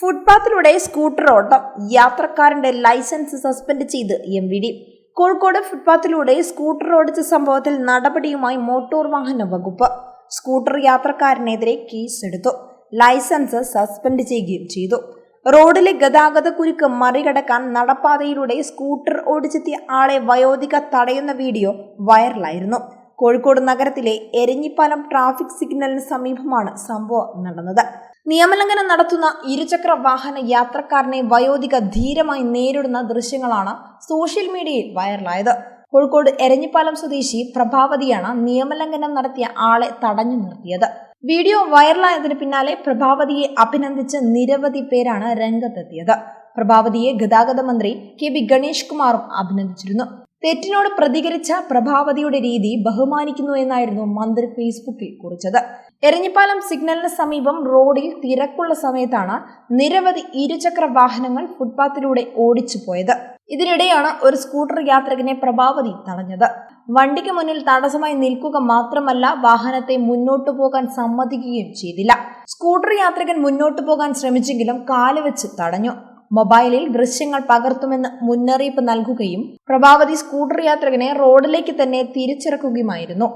ഫുട്പാത്തിലൂടെ scooter ഓട്ടം, യാത്രക്കാരന്റെ licence suspend ചെയ്ത് MVD. Kozhikode ഫുട്പാത്തിലൂടെ scooter ഓടിച്ച സംഭവത്തിൽ നടപടിയുമായി മോട്ടോർ വാഹന വകുപ്പ്. സ്കൂട്ടർ യാത്രക്കാരനെതിരെ കേസെടുത്തു, ലൈസൻസ് സസ്പെൻഡ് ചെയ്യുകയും ചെയ്തു. റോഡിലെ ഗതാഗത കുരുക്ക് മറികടക്കാൻ നടപ്പാതയിലൂടെ സ്കൂട്ടർ ഓടിച്ചെത്തിയ ആളെ വയോധിക തടയുന്ന വീഡിയോ വൈറലായിരുന്നു. കോഴിക്കോട് നഗരത്തിലെ എരഞ്ഞിപ്പാലം ട്രാഫിക് സിഗ്നലിന് സമീപമാണ് സംഭവം നടന്നത്. നിയമലംഘനം നടത്തുന്ന ഇരുചക്ര വാഹന യാത്രക്കാരനെ വയോധിക ധീരമായി നേരിടുന്ന ദൃശ്യങ്ങളാണ് സോഷ്യൽ മീഡിയയിൽ വൈറലായത്. കോഴിക്കോട് എരഞ്ഞിപ്പാലം സ്വദേശി പ്രഭാവതിയാണ് നിയമലംഘനം നടത്തിയ ആളെ തടഞ്ഞു നിർത്തിയത്. വീഡിയോ വൈറലായതിനു പിന്നാലെ പ്രഭാവതിയെ അഭിനന്ദിച്ച് നിരവധി പേരാണ് രംഗത്തെത്തിയത്. പ്രഭാവതിയെ ഗതാഗത മന്ത്രി KB ഗണേഷ് കുമാറും അഭിനന്ദിച്ചിരുന്നു. തെറ്റിനോട് പ്രതികരിച്ച പ്രഭാവതിയുടെ രീതി ബഹുമാനിക്കുന്നു എന്നായിരുന്നു മന്ത്രി ഫേസ്ബുക്കിൽ കുറിച്ചത്. എരഞ്ഞിപ്പാലം സിഗ്നലിന് സമീപം റോഡിൽ തിരക്കുള്ള സമയത്താണ് നിരവധി ഇരുചക്ര വാഹനങ്ങൾ ഫുട്പാത്തിലൂടെ ഓടിച്ചു പോയത്. ഇതിനിടെയാണ് ഒരു സ്കൂട്ടർ യാത്രികനെ പ്രഭാവതി തടഞ്ഞത്. വണ്ടിക്ക് മുന്നിൽ തടസ്സമായി നിൽക്കുക മാത്രമല്ല, വാഹനത്തെ മുന്നോട്ടു പോകാൻ സമ്മതിക്കുകയും ചെയ്തില്ല. സ്കൂട്ടർ യാത്രികൻ മുന്നോട്ടു പോകാൻ ശ്രമിച്ചെങ്കിലും കാലുവെച്ച് തടഞ്ഞു. മൊബൈലിൽ ദൃശ്യങ്ങൾ പകർത്തുമെന്ന് മുന്നറിയിപ്പ് നൽകുകയും പ്രഭാവതി സ്കൂട്ടർ യാത്രികനെ റോഡിലേക്ക് തന്നെ തിരിച്ചിറക്കുകയുമായിരുന്നു.